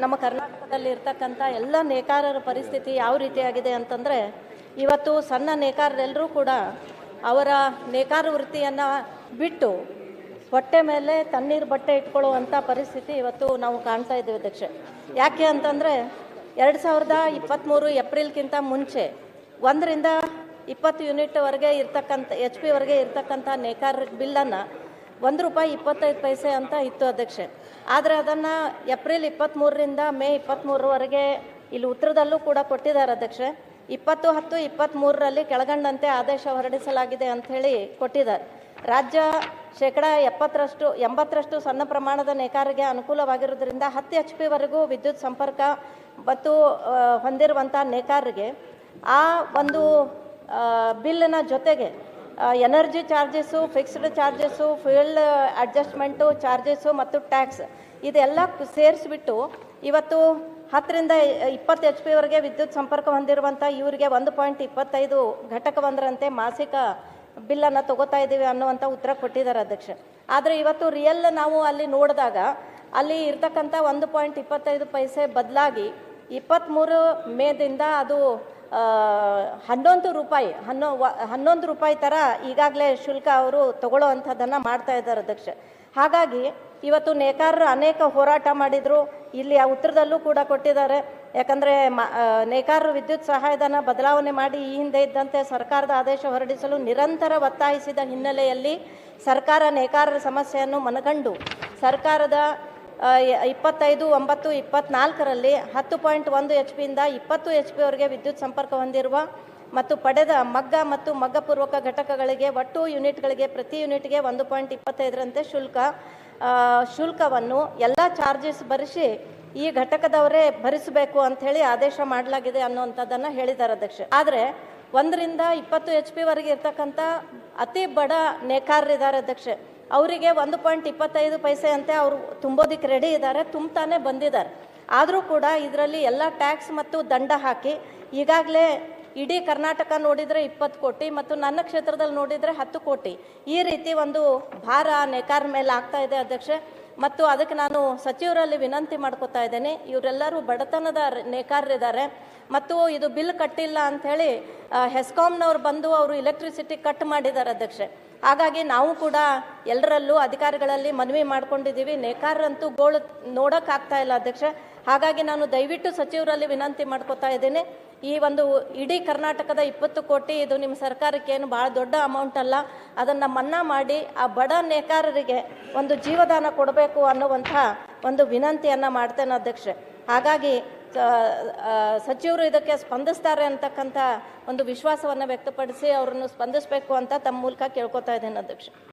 ನಮ್ಮ ಕರ್ನಾಟಕದಲ್ಲಿ ಇರ್ತಕ್ಕಂಥ ಎಲ್ಲ ನೇಕಾರರ ಪರಿಸ್ಥಿತಿ ಯಾವ ರೀತಿಯಾಗಿದೆ ಅಂತಂದರೆ, ಇವತ್ತು ಸಣ್ಣ ನೇಕಾರರೆಲ್ಲರೂ ಕೂಡ ಅವರ ನೇಕಾರ ವೃತ್ತಿಯನ್ನು ಬಿಟ್ಟು ಹೊಟ್ಟೆ ಮೇಲೆ ತಣ್ಣೀರು ಬಟ್ಟೆ ಇಟ್ಕೊಳ್ಳುವಂಥ ಪರಿಸ್ಥಿತಿ ಇವತ್ತು ನಾವು ಕಾಣ್ತಾ ಇದ್ದೀವಿ ಅಧ್ಯಕ್ಷೆ. ಯಾಕೆ ಅಂತಂದರೆ 2023 ಏಪ್ರಿಲ್ಗಿಂತ ಮುಂಚೆ 1ರಿಂದ 20 ಯೂನಿಟ್ವರೆಗೆ ಇರ್ತಕ್ಕಂಥ HP ಇರ್ತಕ್ಕಂಥ ನೇಕಾರ ಬಿಲ್ಲನ್ನು ₹1.25 ಅಂತ ಇತ್ತು ಅಧ್ಯಕ್ಷೆ. ಆದರೆ ಅದನ್ನು ಏಪ್ರಿಲ್ 23ರಿಂದ ಮೇ 23ರವರೆಗೆ ಇಲ್ಲಿ ಉತ್ತರದಲ್ಲೂ ಕೂಡ ಕೊಟ್ಟಿದ್ದಾರೆ ಅಧ್ಯಕ್ಷೆ. 20/10/23ರಲ್ಲಿ ಕೆಳಗಂಡಂತೆ ಆದೇಶ ಹೊರಡಿಸಲಾಗಿದೆ ಅಂಥೇಳಿ ಕೊಟ್ಟಿದ್ದಾರೆ. ರಾಜ್ಯ 80% ಸಣ್ಣ ಪ್ರಮಾಣದ ನೇಕಾರರಿಗೆ ಅನುಕೂಲವಾಗಿರೋದ್ರಿಂದ 10 HP ವಿದ್ಯುತ್ ಸಂಪರ್ಕ ಮತ್ತು ಹೊಂದಿರುವಂಥ ನೇಕಾರರಿಗೆ ಆ ಒಂದು ಬಿಲ್ಲಿನ ಜೊತೆಗೆ energy charges, fixed charges, fuel adjustment charges ಮತ್ತು ಟ್ಯಾಕ್ಸ್ ಇದೆಲ್ಲ ಸೇರಿಸ್ಬಿಟ್ಟು ಇವತ್ತು 10ರಿಂದ 20 HP ವಿದ್ಯುತ್ ಸಂಪರ್ಕ ಹೊಂದಿರುವಂಥ ಇವರಿಗೆ 1.25 ಘಟಕವೊಂದರಂತೆ ಮಾಸಿಕ ಬಿಲ್ಲನ್ನು ತಗೋತಾ ಇದ್ದೀವಿ ಅನ್ನುವಂಥ ಉತ್ತರ ಕೊಟ್ಟಿದ್ದಾರೆ ಅಧ್ಯಕ್ಷೆ. ಆದರೆ ಇವತ್ತು ರಿಯಲ್ ನಾವು ಅಲ್ಲಿ ನೋಡಿದಾಗ ಅಲ್ಲಿ ಇರ್ತಕ್ಕಂಥ 1.25 ಬದಲಾಗಿ 23 ಮೇದಿಂದ ಅದು ₹11 ಥರ ಈಗಾಗಲೇ ಶುಲ್ಕ ಅವರು ತಗೊಳ್ಳೋ ಅಂಥದ್ದನ್ನು ಮಾಡ್ತಾ ಇದ್ದಾರೆ ಅಧ್ಯಕ್ಷೆ. ಹಾಗಾಗಿ ಇವತ್ತು ನೇಕಾರರು ಅನೇಕ ಹೋರಾಟ ಮಾಡಿದರು. ಇಲ್ಲಿ ಆ ಉತ್ತರದಲ್ಲೂ ಕೂಡ ಕೊಟ್ಟಿದ್ದಾರೆ. ಯಾಕಂದರೆ ನೇಕಾರರು ವಿದ್ಯುತ್ ಸಹಾಯಧನ ಬದಲಾವಣೆ ಮಾಡಿ ಈ ಹಿಂದೆ ಇದ್ದಂತೆ ಸರ್ಕಾರದ ಆದೇಶ ಹೊರಡಿಸಲು ನಿರಂತರ ಒತ್ತಾಯಿಸಿದ ಹಿನ್ನೆಲೆಯಲ್ಲಿ ಸರ್ಕಾರ ನೇಕಾರರ ಸಮಸ್ಯೆಯನ್ನು ಮನಗಂಡು ಸರ್ಕಾರದ 25/9/24ರಲ್ಲಿ 10.1 HPಯಿಂದ 20 HPವರೆಗೆ ವಿದ್ಯುತ್ ಸಂಪರ್ಕ ಹೊಂದಿರುವ ಮತ್ತು ಪಡೆದ ಮಗ್ಗ ಮತ್ತು ಮಗ್ಗಪೂರ್ವಕ ಘಟಕಗಳಿಗೆ ಒಟ್ಟು ಯೂನಿಟ್ಗಳಿಗೆ ಪ್ರತಿ ಯೂನಿಟ್ಗೆ 1.25ರಂತೆ ಶುಲ್ಕವನ್ನು ಎಲ್ಲ ಚಾರ್ಜಸ್ ಭರಿಸಿ ಈ ಘಟಕದವರೇ ಭರಿಸಬೇಕು ಅಂಥೇಳಿ ಆದೇಶ ಮಾಡಲಾಗಿದೆ ಅನ್ನುವಂಥದ್ದನ್ನು ಹೇಳಿದ್ದಾರೆ ಅಧ್ಯಕ್ಷೆ. ಆದರೆ 1ರಿಂದ 20 HP ಇರ್ತಕ್ಕಂಥ ಅತಿ ಬಡ ನೇಕಾರರಿದ್ದಾರೆ ಅಧ್ಯಕ್ಷೆ. ಅವರಿಗೆ 1.25 ಅಂತೆ ಅವರು ತುಂಬೋದಕ್ಕೆ ರೆಡಿ ಇದ್ದಾರೆ, ತುಂಬತಾನೆ ಬಂದಿದ್ದಾರೆ. ಆದರೂ ಕೂಡ ಇದರಲ್ಲಿ ಎಲ್ಲ ಟ್ಯಾಕ್ಸ್ ಮತ್ತು ದಂಡ ಹಾಕಿ ಈಗಾಗಲೇ ಇಡೀ ಕರ್ನಾಟಕ ನೋಡಿದರೆ 20 ಕೋಟಿ ಮತ್ತು ನನ್ನ ಕ್ಷೇತ್ರದಲ್ಲಿ ನೋಡಿದರೆ 10 ಕೋಟಿ ಈ ರೀತಿ ಒಂದು ಭಾರ ನೇಕಾರ ಮೇಲೆ ಆಗ್ತಾ ಇದೆ ಅಧ್ಯಕ್ಷೆ. ಮತ್ತು ಅದಕ್ಕೆ ನಾನು ಸಚಿವರಲ್ಲಿ ವಿನಂತಿ ಮಾಡ್ಕೋತಾ ಇದ್ದೇನೆ, ಇವರೆಲ್ಲರೂ ಬಡತನದ ನೇಕಾರರಿದ್ದಾರೆ ಮತ್ತು ಇದು ಬಿಲ್ ಕಟ್ಟಿಲ್ಲ ಅಂಥೇಳಿ ಹೆಸ್ಕಾಮ್ನವ್ರು ಬಂದು ಅವರು ಎಲೆಕ್ಟ್ರಿಸಿಟಿ ಕಟ್ ಮಾಡಿದ್ದಾರೆ ಅಧ್ಯಕ್ಷೆ. ಹಾಗಾಗಿ ನಾವು ಕೂಡ ಎಲ್ಲರಲ್ಲೂ ಅಧಿಕಾರಿಗಳಲ್ಲಿ ಮನವಿ ಮಾಡ್ಕೊಂಡಿದ್ದೀವಿ. ನೇಕಾರರಂತೂ ಗೋಳು ನೋಡೋಕ್ಕಾಗ್ತಾ ಇಲ್ಲ ಅಧ್ಯಕ್ಷೆ. ಹಾಗಾಗಿ ನಾನು ದಯವಿಟ್ಟು ಸಚಿವರಲ್ಲಿ ವಿನಂತಿ ಮಾಡ್ಕೋತಾ ಇದ್ದೀನಿ, ಈ ಒಂದು ಇಡೀ ಕರ್ನಾಟಕದ 20 ಕೋಟಿ ಇದು ನಿಮ್ಮ ಸರ್ಕಾರಕ್ಕೆ ಏನು ಭಾಳ ದೊಡ್ಡ ಅಮೌಂಟ್ ಅಲ್ಲ, ಅದನ್ನು ಮನ್ನಾ ಮಾಡಿ ಆ ಬಡ ನೇಕಾರರಿಗೆ ಒಂದು ಜೀವದಾನ ಕೊಡಬೇಕು ಅನ್ನುವಂಥ ಒಂದು ವಿನಂತಿಯನ್ನು ಮಾಡ್ತೇನೆ ಅಧ್ಯಕ್ಷೆ. ಹಾಗಾಗಿ ಸಚಿವರು ಇದಕ್ಕೆ ಸ್ಪಂದಿಸ್ತಾರೆ ಅಂತಕ್ಕಂಥ ಒಂದು ವಿಶ್ವಾಸವನ್ನು ವ್ಯಕ್ತಪಡಿಸಿ ಅವರನ್ನು ಸ್ಪಂದಿಸಬೇಕು ಅಂತ ತಮ್ಮ ಮೂಲಕ ಕೇಳ್ಕೊತಾ ಇದ್ದೇನೆ ಅಧ್ಯಕ್ಷೆ.